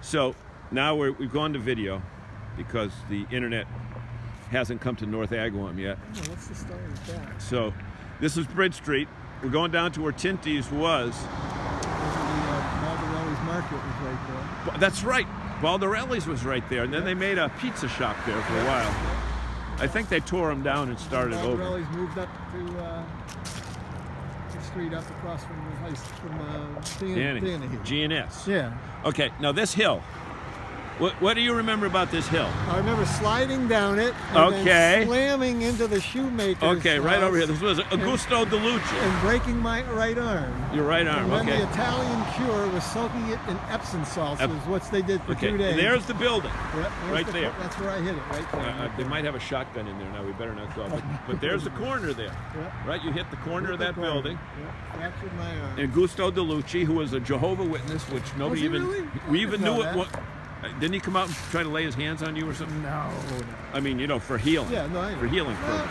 So now we've gone to video because the internet hasn't come to North Agawam yet. Oh, what's the story with that? So this is Bridge Street. We're going down to where Tinty's was. Baldarelli's Market was right there. That's right. Baldarelli's was right there. And then they made a pizza shop there for a while. I think they tore them down and started over. Baldarelli's moved up to the street up across from the high from Danahy. G&S. Yeah. Okay, now this hill. What do you remember about this hill? I remember sliding down it and then slamming into the shoemaker's Okay, right house over here. This was Augusto DeLucci. and breaking my right arm. Your right arm, and then okay. the Italian cure was soaking it in Epsom salts, was what they did for 2 days. And there's the building, right there. That's where I hit it, right there. They might have a shotgun in there now. We better not go. But there's the corner there, right? You hit the corner of that building. Fractured my arm. And Augusto DeLucci, who was a Jehovah's Witness, which nobody we even knew it. Didn't he come out and try to lay his hands on you or something? No. I mean, you know, for healing. Yeah, no, I know. For healing purposes.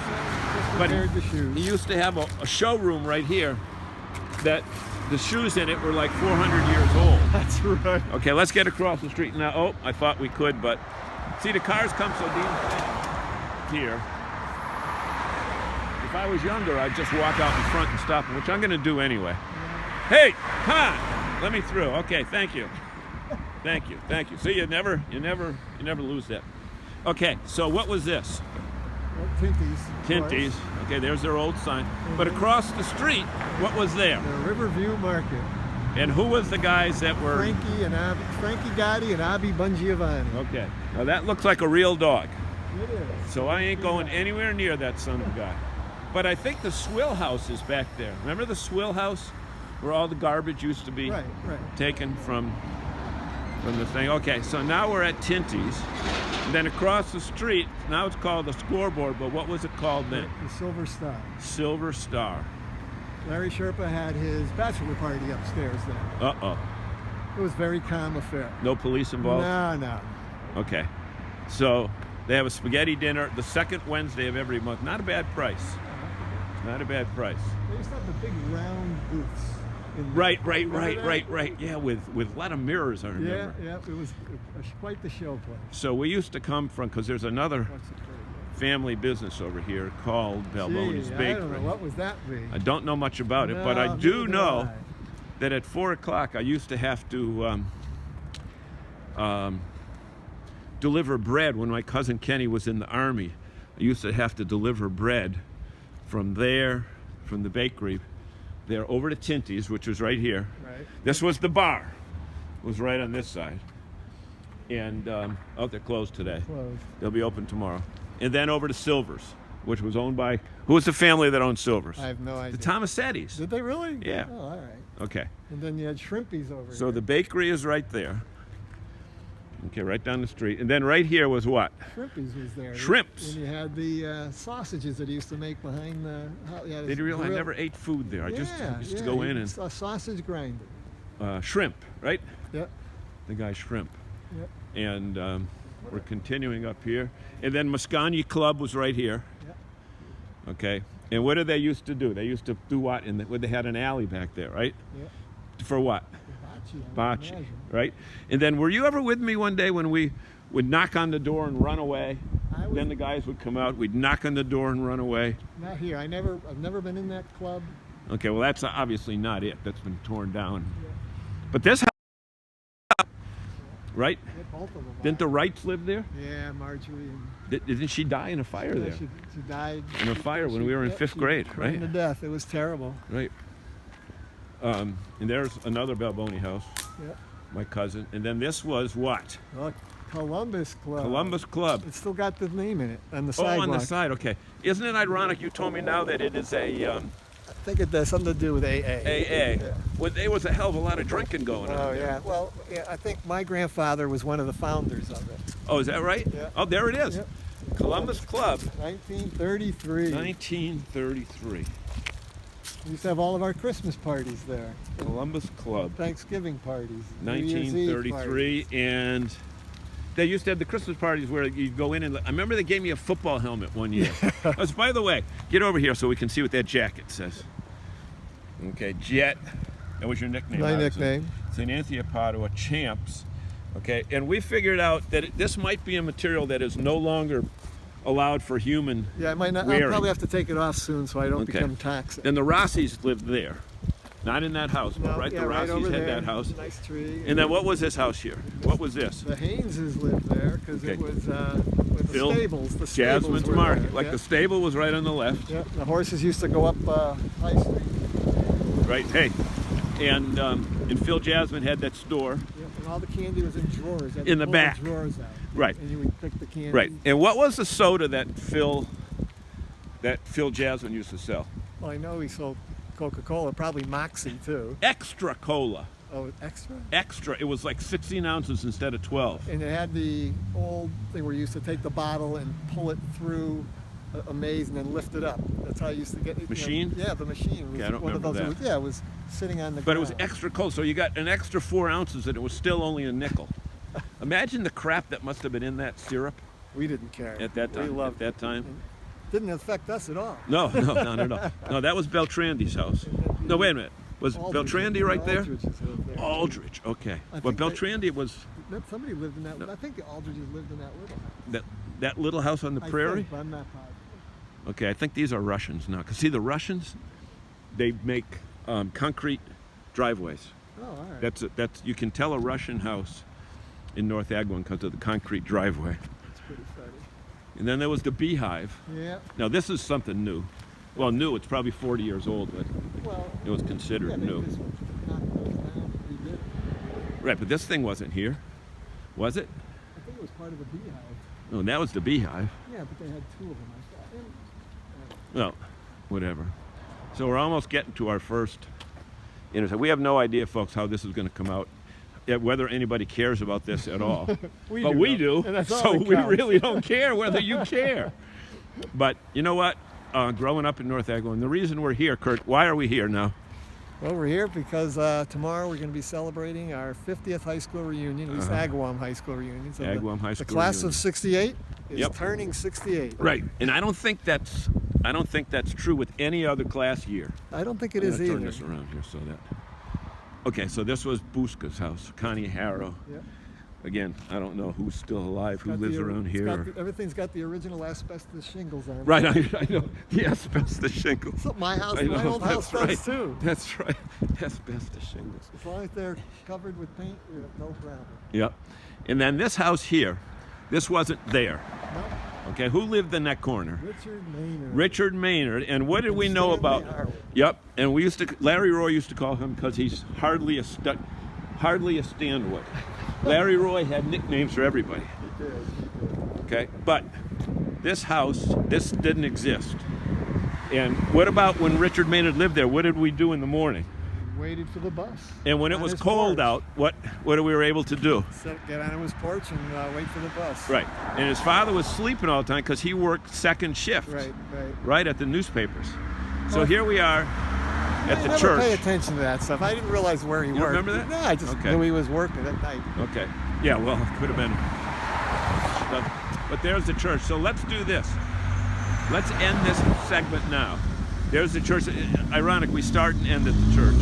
But he shoes. He used to have a showroom right here that the shoes in it were like 400 years old. That's right. Okay, let's get across the street now. Oh, I thought we could, but see, the cars come so damn fast here. If I was younger, I'd just walk out in front and stop them, which I'm going to do anyway. Hey, come on, let me through. Okay, thank you. Thank you, thank you. See, you never lose that. Okay, so what was this? Well, Tinty's. Tinty's. Okay, there's their old sign. But across the street, what was there? The Riverview Market. And who was the guys that were? Frankie Gotti and Abby Bungiovanni. Okay, now that looks like a real dog. It is. So I ain't going anywhere near that son of a guy. But I think the swill house is back there. Remember the swill house where all the garbage used to be taken from the thing? Okay, so now we're at Tinty's. And then across the street, now it's called the Scoreboard, but what was it called then? The Silver Star. Silver Star. Larry Sherpa had his bachelor party upstairs there. Uh-oh. It was a very calm affair. No police involved? No. Okay. So they have a spaghetti dinner the second Wednesday of every month. Not a bad price. Not a bad price. They used to have the big round booths. Right. Yeah, with a lot of mirrors, I remember. Yeah, it was quite the show place. So we used to come from, because there's another family business over here called Balboni's Bakery. I don't know, what was that be? I don't know much about it, but I do know that at 4 o'clock I used to have to deliver bread when my cousin Kenny was in the Army. I used to have to deliver bread from there, from the bakery, there over to Tinty's, which was right here. Right. This was the bar. It was right on this side. And, oh, they're closed today. Closed. They'll be open tomorrow. And then over to Silver's, which was owned by, who was the family that owned Silver's? I have no idea. The Tomasettis. Did they really? Yeah. Oh, all right. Okay. And then you had Shrimpies over here. So the bakery is right there. Okay, right down the street. And then right here was what? Shrimpies was there. Shrimps. And you had the sausages that he used to make behind the... Did you realize I never ate food there? I just used to go in and... a sausage grinder. Shrimp, right? Yep. The guy Shrimp. Yep. And we're continuing up here. And then Moscone Club was right here. Yep. Okay. And what did they used to do? They used to do what? They had an alley back there, right? Yep. For what? Bocce, right? And then were you ever with me one day when we would knock on the door and run away? Then the guys would come out, we'd knock on the door and run away. Not here. I've never been in that club. Okay, well that's obviously not it. That's been torn down. Yeah. But this house, right? Yeah, both of them. Didn't the Wrights live there? Yeah, Marjorie. Didn't she die in a fire there? She died in a fire when we were in 5th grade, right? To death. It was terrible. Right. And there's another Balboni house. Yep. My cousin. And then this was what? Columbus Club. Columbus Club. It's still got the name in it on the sidewalk. Oh, on the side. Okay. Isn't it ironic you told me now that it is a... I think it has something to do with AA. AA. Yeah. Well, there was a hell of a lot of drinking going on. Oh, yeah. Well, yeah, I think my grandfather was one of the founders of it. Oh, is that right? Yeah. Oh, there it is. Yep. Columbus Club. 1933. 1933. We used to have all of our Christmas parties there. Columbus Club. Thanksgiving parties. 1933. And they used to have the Christmas parties where you'd go in and... I remember they gave me a football helmet one year. By the way, get over here so we can see what that jacket says. Okay, Jet. That was your nickname. My nickname. St. Anthony of Padua, Champs. Okay, and we figured out that this might be a material that is no longer allowed for human Yeah, it might not. wearing. I'll probably have to take it off soon so I don't Okay. become toxic. And the Rassis lived there. Not in that house, No, but right? yeah, The right over Rassis had there. that house. Nice tree. And then what was this house here? What was this? The Hayneses lived there because Okay. it was with the Phil stables. The stables Jasmine's were Market. there. Like Yeah. the stable was right on the left. Yeah, the horses used to go up High Street. Right, hey. And Phil Jasmine had that store. Yeah, and all the candy was in drawers. You had to In the pull back. drawers out. Right. And you would pick the candy. Right. And what was the soda that Phil Jasmine used to sell? Well, I know he sold Coca-Cola, probably Moxie too. Extra Cola. Oh, extra? Extra. It was like 16 ounces instead of 12. And it had the old thing where you used to take the bottle and pull it through a maze and then lift it up. That's how I used to get it. Machine? Yeah, the machine. Was Okay, I don't one remember of those. that. It was sitting on the But ground. it was extra cola, so you got an extra 4 ounces and it was still only a nickel. Imagine the crap that must have been in that syrup We didn't care. at that time. We loved At that it. time. Didn't affect us at all. No, not at all. No, that was Beltrandi's house. No, wait a minute. Was Aldridge- Beltrandi right there? Aldridge's lived there. Aldridge, okay. I But think they- Beltrandi was Somebody lived in that. I think the Aldridges lived in that little house. that little house on the I prairie? think, but I'm not positive. Okay, I think these are Russians now. Because see, the Russians, they make concrete driveways. Oh, all right. That's you can tell a Russian house in North Agawam because of the concrete driveway. That's pretty funny. And then there was the beehive. Yeah. Now this is something new. Well, new. It's probably 40 years old, but Well, it was considered yeah, new. they just knocked those down and redid it. Right, but this thing wasn't here, was it? I think it was part of the beehive. No, that was the beehive. Yeah, but they had two of them. I thought. Well, whatever. So we're almost getting to our first intersection. We have no idea, folks, how this is going to come out, whether anybody cares about this at all. But we do, and that's all so that we counts. really don't care whether you care. But you know what? Growing up in North Agawam, the reason we're here, Kurt, why are we here now? Well, we're here because tomorrow we're going to be celebrating our 50th high school reunion, at least Agawam High School reunion. So Agawam High the School class reunion. of '68 is Yep. turning 68. Right, and I don't think that's true with any other class year. I don't think it I'm is gonna either. turn this around here so that. Okay, so this was Buska's house, Connie Harrow. Yep. Again, I don't know who's still alive, who Got lives the- around it's here. got everything's got the original asbestos shingles on it. Right, I know. The asbestos shingles. So my house, I my know, old house that's does right. too. That's right. Asbestos shingles. As long as they're covered with paint, no problem. Yep. And then this house here, this wasn't there. No, Okay, who lived in that corner? Richard Maynard. Richard Maynard. And what did we know Stanley about? Harwood. Yep. And we used to, Larry Roy used to call him because he's hardly a Stanwood. Larry Roy had nicknames for everybody. He did. Okay, but this house, this didn't exist. And what about when Richard Maynard lived there? What did we do in the morning? Waited for the bus. And when it On was his cold porch. out, what we were able to do? Get on his porch and wait for the bus. Right. And his father was sleeping all the time because he worked second shift. Right. Right at the newspapers. So Well, here we are at the I never church. pay attention to that stuff. I didn't realize where he You worked. remember that? No, I just Okay. knew he was working at night. Okay. Yeah, well, it could have been. But there's the church. So let's do this. Let's end this segment now. There's the church. Ironic, we start and end at the church.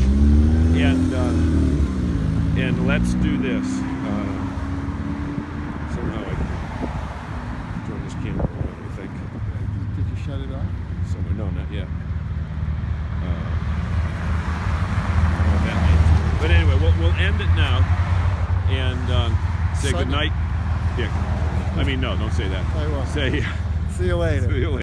And let's do this. Somehow I turn this camera on, I think. Did you shut it off? Somewhere. No, not yet. I don't know what that means. But anyway, we'll end it now and say Sunday. good night, Dick. I mean, no, don't say that. I won't. Say, See you later. see you later.